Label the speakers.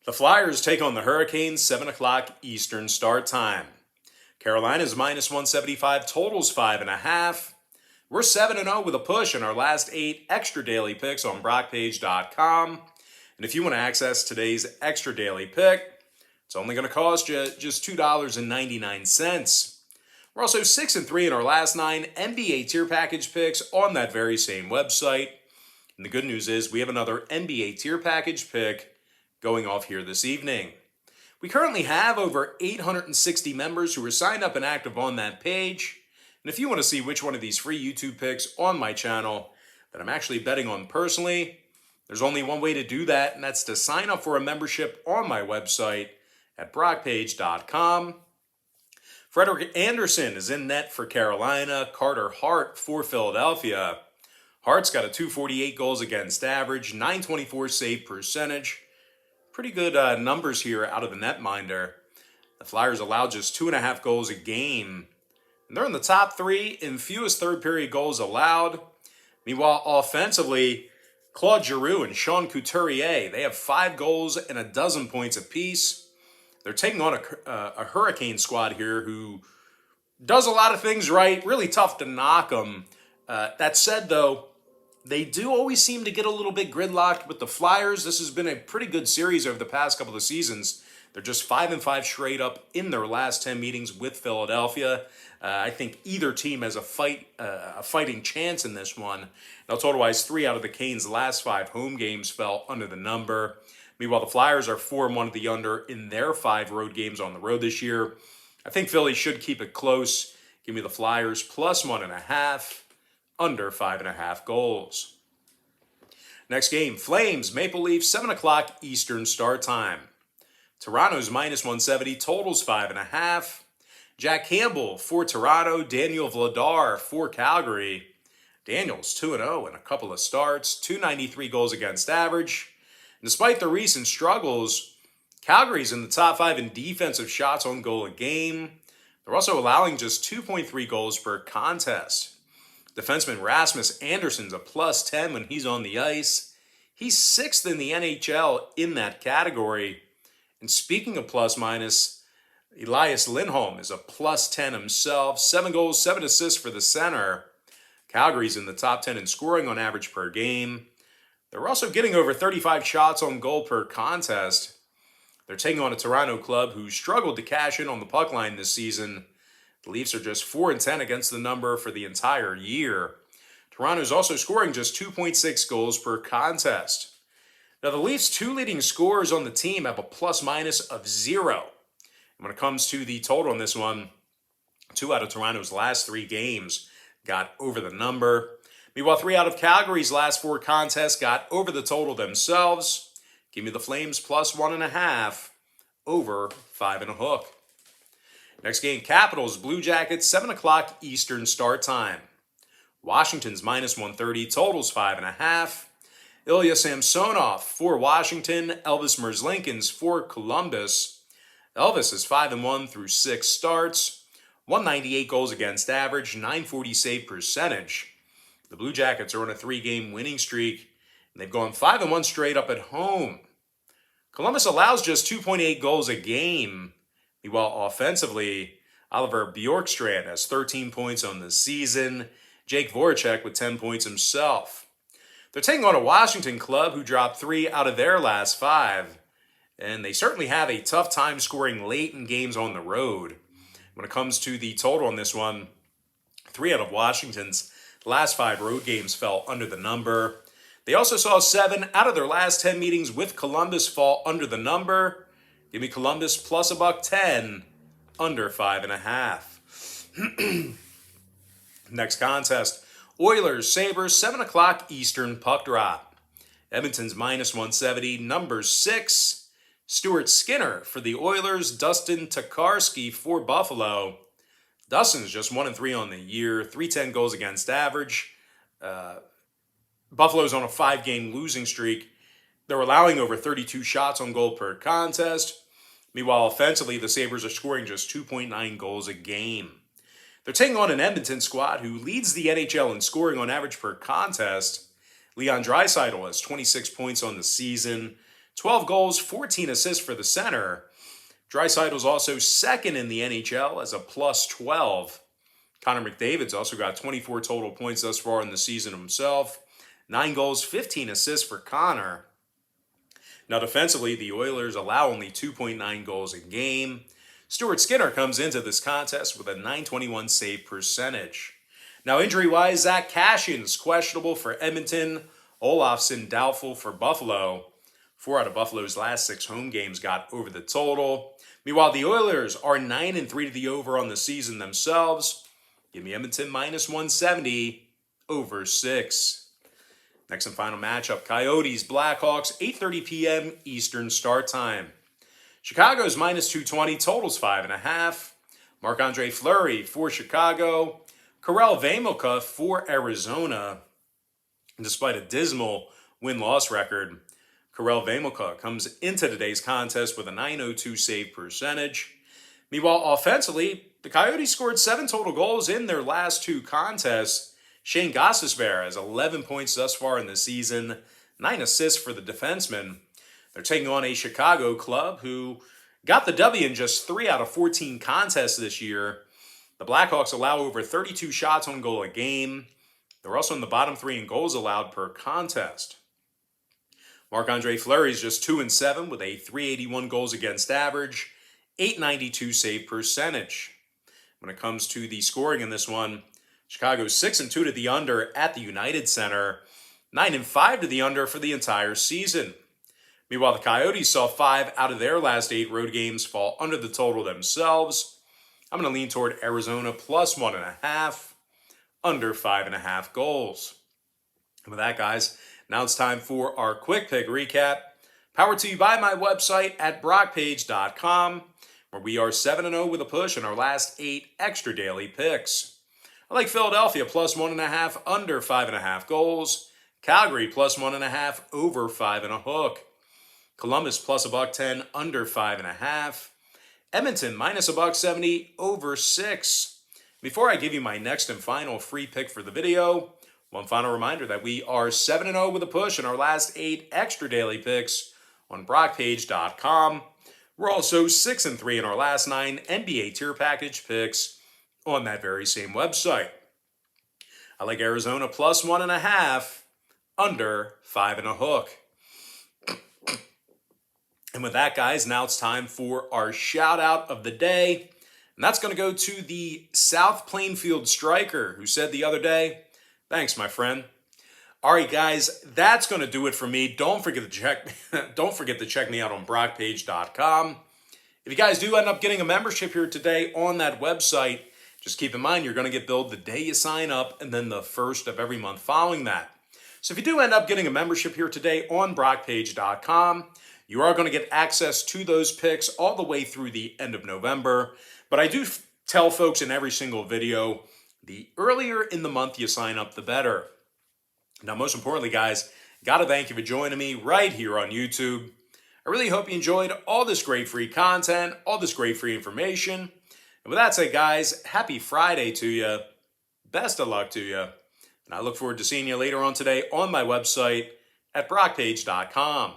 Speaker 1: The Flyers take on the Hurricanes, 7 o'clock Eastern start time. Carolina's minus 175, totals 5.5. We're 7-0 with a push in our last 8 extra daily picks on BrockPage.com. And if you want to access today's extra daily pick, it's only going to cost you just $2.99. We're also 6-3 in our last 9 NBA tier package picks on that very same website. And the good news is we have another NBA tier package pick going off here this evening. We currently have over 860 members who are signed up and active on that page. And if you want to see which one of these free YouTube picks on my channel that I'm actually betting on personally, there's only one way to do that, and that's to sign up for a membership on my website at BrockPage.com. Frederik Andersen is in net for Carolina. Carter Hart for Philadelphia. Hart's got a .248 goals against average, .924 save percentage. Pretty good numbers here out of the netminder. The Flyers allow just 2.5 goals a game. And they're in the top 3 in fewest third-period goals allowed. Meanwhile, offensively, Claude Giroux and Sean Couturier, they have 5 goals and 12 points apiece. They're taking on a Hurricane squad here who does a lot of things right. Really tough to knock them. That said, though, they do always seem to get a little bit gridlocked with the Flyers. This has been a pretty good series over the past couple of seasons. They're just 5-5 straight up in their last 10 meetings with Philadelphia. I think either team has a fighting chance in this one. Now, total-wise, 3 out of the Canes' last 5 home games fell under the number. Meanwhile, the Flyers are 4-1 at the under in their 5 road games on the road this year. I think Philly should keep it close. Give me the Flyers plus 1.5. Under 5.5 goals. Next game, Flames, Maple Leafs, 7 o'clock Eastern start time. Toronto's minus 170, totals 5.5. Jack Campbell for Toronto, Daniel Vladar for Calgary. Daniel's 2-0 in a couple of starts, .293 goals against average. And despite the recent struggles, Calgary's in the top 5 in defensive shots on goal a game. They're also allowing just 2.3 goals per contest. Defenseman Rasmus Anderson's a plus 10 when he's on the ice. He's 6th in the NHL in that category. And speaking of plus minus, Elias Lindholm is a plus 10 himself. 7 goals, 7 assists for the center. Calgary's in the top 10 in scoring on average per game. They're also getting over 35 shots on goal per contest. They're taking on a Toronto club who struggled to cash in on the puck line this season. The Leafs are just 4-10 against the number for the entire year. Toronto's also scoring just 2.6 goals per contest. Now, the Leafs' 2 leading scorers on the team have a plus-minus of 0. And when it comes to the total on this one, 2 out of Toronto's last 3 games got over the number. Meanwhile, 3 out of Calgary's last 4 contests got over the total themselves. Give me the Flames plus 1.5 over 5.5. Next game, Capitals, Blue Jackets, 7 o'clock Eastern start time. Washington's minus 130, totals 5.5. Ilya Samsonov for Washington, Elvis Merzlikins for Columbus. Elvis is 5-1 through 6 starts, 198 goals against average, .940 save percentage. The Blue Jackets are on a 3-game winning streak, and they've gone 5-1 straight up at home. Columbus allows just 2.8 goals a game. Meanwhile, offensively, Oliver Bjorkstrand has 13 points on the season. Jake Voracek with 10 points himself. They're taking on a Washington club who dropped 3 out of their last 5. And they certainly have a tough time scoring late in games on the road. When it comes to the total on this one, 3 out of Washington's last 5 road games fell under the number. They also saw 7 out of their last 10 meetings with Columbus fall under the number. Give me Columbus plus $1.10, under 5.5. Next contest, Oilers, Sabres, 7 o'clock Eastern puck drop. Edmonton's minus 170, number 6. Stuart Skinner for the Oilers, Dustin Tokarski for Buffalo. Dustin's just 1-3 on the year, .310 goals against average. Buffalo's on a 5-game losing streak. They're allowing over 32 shots on goal per contest. Meanwhile, offensively, the Sabres are scoring just 2.9 goals a game. They're taking on an Edmonton squad who leads the NHL in scoring on average per contest. Leon Draisaitl has 26 points on the season, 12 goals, 14 assists for the center. Draisaitl's also second in the NHL as a plus 12. Connor McDavid's also got 24 total points thus far in the season himself. 9 goals, 15 assists for Connor. Now defensively, the Oilers allow only 2.9 goals a game. Stuart Skinner comes into this contest with a .921 save percentage. Now injury-wise, Zach Cashin's questionable for Edmonton. Olofsson doubtful for Buffalo. 4 out of Buffalo's last 6 home games got over the total. Meanwhile, the Oilers are 9-3 to the over on the season themselves. Give me Edmonton -170 over 6. Next and final matchup, Coyotes, Blackhawks, 8:30 p.m. Eastern start time. Chicago's -220, totals 5.5. Marc-Andre Fleury for Chicago. Karel Vejmelka for Arizona. And despite a dismal win-loss record, Karel Vejmelka comes into today's contest with a .902 save percentage. Meanwhile, offensively, the Coyotes scored 7 total goals in their last 2 contests. Shane Gostisbehere has 11 points thus far in the season, 9 assists for the defenseman. They're taking on a Chicago club who got the W in just 3 out of 14 contests this year. The Blackhawks allow over 32 shots on goal a game. They're also in the bottom 3 in goals allowed per contest. Marc-Andre Fleury is just 2-7 with a .381 goals against average, .892 save percentage. When it comes to the scoring in this one, Chicago's 6-2 to the under at the United Center, 9-5 to the under for the entire season. Meanwhile, the Coyotes saw 5 out of their last 8 road games fall under the total themselves. I'm going to lean toward Arizona +1.5, under 5.5 goals. And with that, guys, now it's time for our quick pick recap. Powered to you by my website at brockpage.com, where we are 7-0 with a push in our last 8 extra daily picks. I like Philadelphia +1.5, under 5.5 goals. Calgary +1.5, over 5.5 hook. Columbus +110, under 5.5. Edmonton -170, over 6. Before I give you my next and final free pick for the video, one final reminder that we are 7-0 with a push in our last 8 extra daily picks on brockpage.com. We're also 6-3 in our last 9 NBA tier package picks on that very same website. I like Arizona +1.5, under 5.5 hook. And with that, guys, now it's time for our shout out of the day. And that's going to go to the South Plainfield Striker, who said the other day, "Thanks, my friend." All right, guys, that's going to do it for me. Don't forget to check me out on brockpage.com. If you guys do end up getting a membership here today on that website, just keep in mind you're going to get billed the day you sign up and then the first of every month following that. So if you do end up getting a membership here today on brockpage.com, you are going to get access to those picks all the way through the end of November. But I do tell folks in every single video, the earlier in the month you sign up, the better. Now, most importantly, guys, got to thank you for joining me right here on YouTube. I really hope you enjoyed all this great free content, all this great free information. And with that said, guys, happy Friday to you. Best of luck to you. And I look forward to seeing you later on today on my website at brockpage.com.